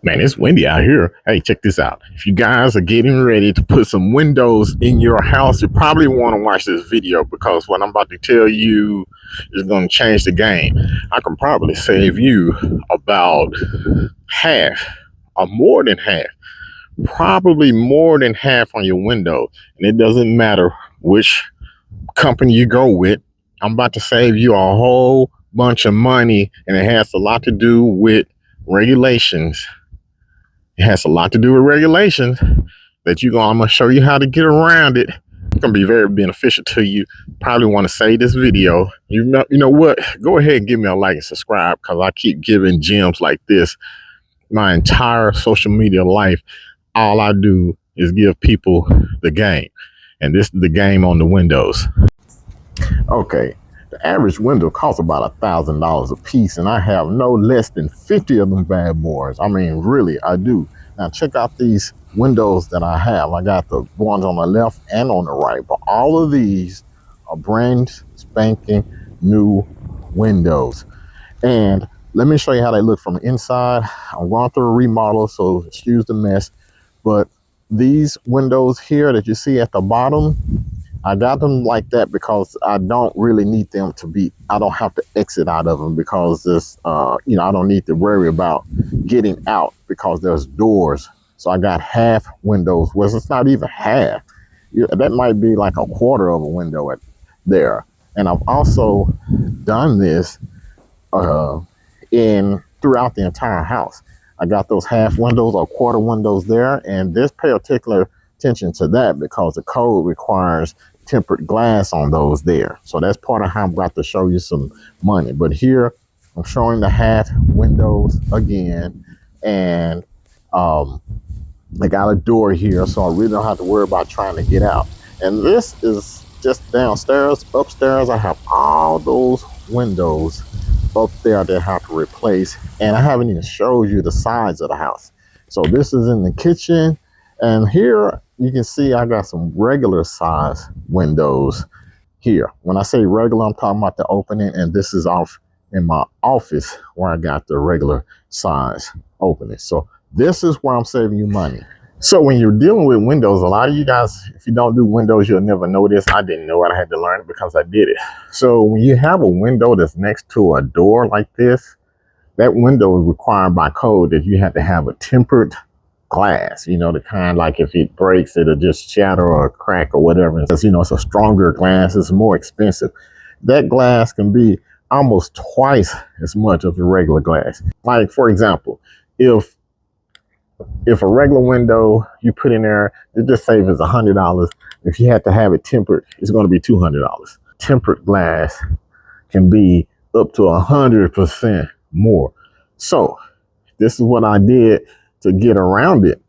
Man, it's windy out here. Hey, check this out. If you guys are getting ready to put some windows in your house, you probably want to watch this video because what I'm about to tell you is going to change the game. I can probably save you about half or more than half, probably more than half on your window. And it doesn't matter which company you go with. I'm about to save you a whole bunch of money, and it has a lot to do with regulations. It has a lot to do with regulations that I'm gonna show you how to get around it. It's gonna be very beneficial to you. Probably want to save this video. You know what? Go ahead and give me a like and subscribe because I keep giving gems like this my entire social media life. All I do is give people the game, and this is the game on the windows. Okay, the average window costs about $1,000 a piece, and I have no less than 50 of them bad boys. I mean, really, I do. Now, check out these windows that I have. I got the ones on the left and on the right, but all of these are brand spanking new windows. And let me show you how they look from the inside. I'm going through a remodel, so excuse the mess, but these windows here that you see at the bottom, I got them like that because I don't really need them to be, I don't have to exit out of them because this, I don't need to worry about getting out because there's doors. So I got half windows. Well, it's not even half. That might be like a quarter of a window there. And I've also done this throughout the entire house. I got those half windows or quarter windows there, and this pay particular attention to that because the code requires tempered glass on those there. So that's part of how I'm about to show you some money. But here I'm showing the half windows again, and I got a door here, so I really don't have to worry about trying to get out. And this is just downstairs. Upstairs, I have all those windows up there that I have to replace, and I haven't even showed you the sides of the house. So this is in the kitchen, and here you can see I got some regular size windows here. When I say regular, I'm talking about the opening, and this is off in my office where I got the regular size opening. So this is where I'm saving you money. So when you're dealing with windows, a lot of you guys, if you don't do windows, you'll never know this. I didn't know it. I had to learn it because I did it. So when you have a window that's next to a door like this, that window is required by code that you have to have a tempered glass, the kind like if it breaks, it'll just shatter or crack or whatever. It's, it's a stronger glass. It's more expensive. That glass can be almost twice as much of the regular glass. Like, for example, if a regular window you put in there, it just saves us $100. If you had to have it tempered, it's going to be $200. Tempered glass can be up to 100% more. So this is what I did to get around it.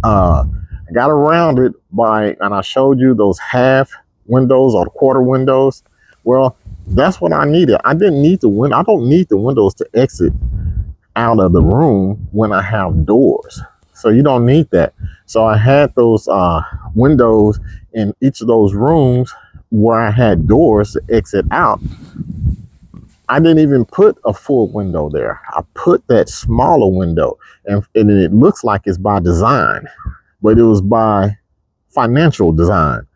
I got around it and I showed you those half windows or quarter windows. Well, that's what I needed. I didn't need the window. I don't need the windows to exit out of the room when I have doors. So you don't need that. So I had those windows in each of those rooms where I had doors to exit out. I didn't even put a full window there. I put that smaller window, and it looks like it's by design, but it was by financial design.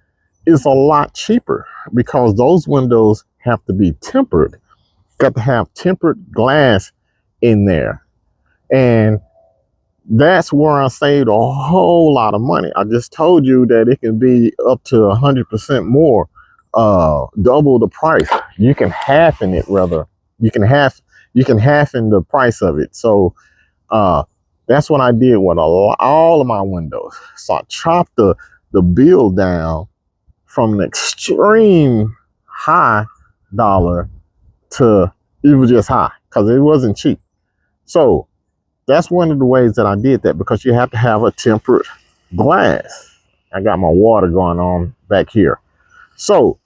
It's a lot cheaper because those windows have to be tempered. Got to have tempered glass in there, and that's where I saved a whole lot of money. I just told you that it can be up to 100% more, double the price. You can halfen it, rather. You can halfen the price of it. So that's what I did with all of my windows. So I chopped the bill down from an extreme high dollar to it was just high because it wasn't cheap. So that's one of the ways that I did that, because you have to have a tempered glass. I got my water going on back here. So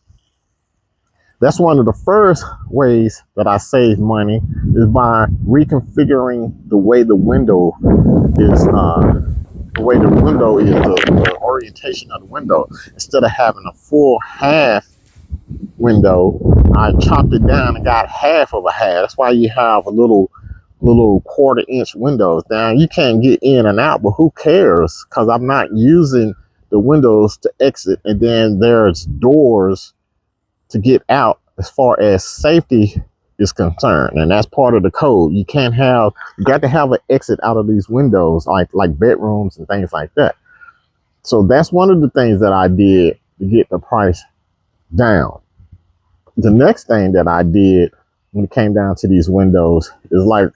that's one of the first ways that I save money, is by reconfiguring the way the window is, the orientation of the window. Instead of having a full half window, I chopped it down and got half of a half. That's why you have a little little 1/4-inch windows. Now you can't get in and out, but who cares? Because I'm not using the windows to exit, and then there's doors to get out as far as safety is concerned, and that's part of the code. You got to have an exit out of these windows, like bedrooms and things like that. So that's one of the things that I did to get the price down. The next thing that I did when it came down to these windows is like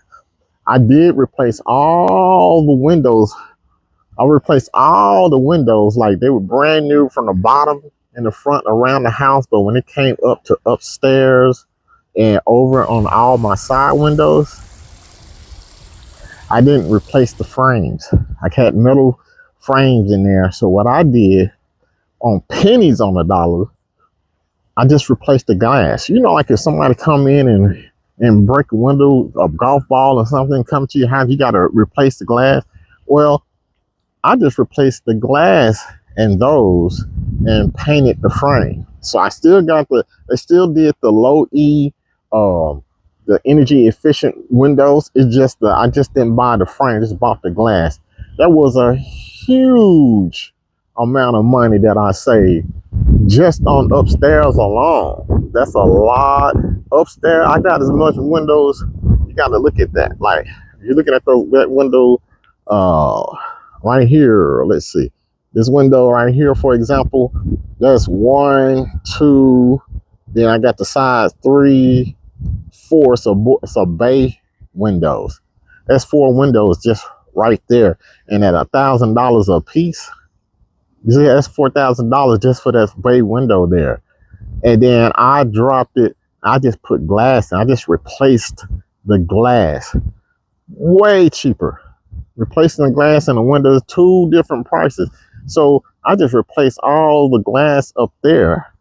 I did replace all the windows. I replaced all the windows like they were brand new from the bottom and the front around the house. But when it came up to upstairs and over on all my side windows, I didn't replace the frames. I had metal frames in there. So what I did on pennies on the dollar, I just replaced the glass. You know, like if somebody come in and break a window, a golf ball or something, come to your house, you got to replace the glass. Well, I just replaced the glass in those and painted the frame. So I still got they still did the low E, the energy efficient windows. It's just I just didn't buy the frame, just bought the glass. That was a huge amount of money that I saved just on upstairs alone. That's a lot. Upstairs, I got as much windows. You got to look at that. Like you're looking at that window, right here. Let's see, this window right here, for example. That's 1, 2. Then I got the sides 3, 4. So bay windows. That's 4 windows just right there, and at $1,000 a piece. You see, that's $4,000 just for that bay window there. And then I dropped it. I just put glass in. I just replaced the glass. Way cheaper. Replacing the glass and the windows, 2 different prices. So I just replaced all the glass up there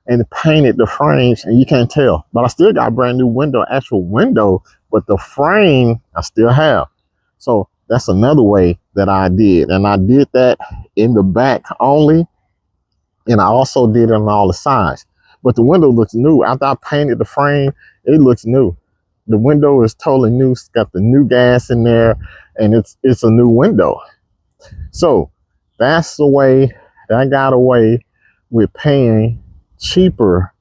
and painted the frames, and you can't tell. But I still got a brand new window, actual window, but the frame I still have. So that's another way that I did. And I did that in the back only. And I also did it on all the sides. But the window looks new. After I painted the frame, it looks new. The window is totally new. It's got the new gas in there, and it's a new window. So that's the way that I got away with paying cheaper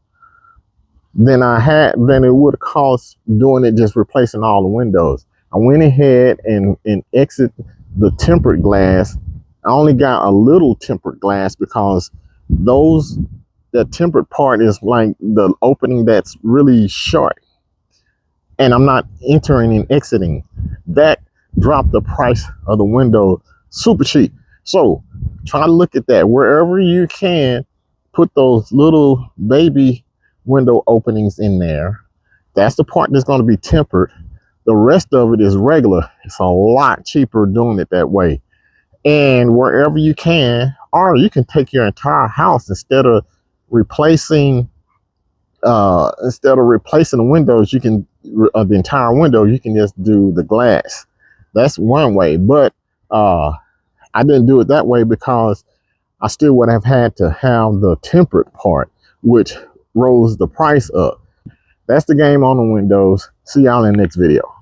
than it would have cost doing it, just replacing all the windows. I went ahead and exit the tempered glass. I only got a little tempered glass because that tempered part is like the opening that's really short, and I'm not entering and exiting. That dropped the price of the window super cheap. So try to look at that wherever you can. Put those little baby window openings in there. That's the part that's going to be tempered. The rest of it is regular. It's a lot cheaper doing it that way. And wherever you can, or you can take your entire house instead of replacing the windows. You can the entire window. You can just do the glass. That's one way. But I didn't do it that way because I still would have had to have the tempered part, which rose the price up. That's the game on the windows. See y'all in the next video.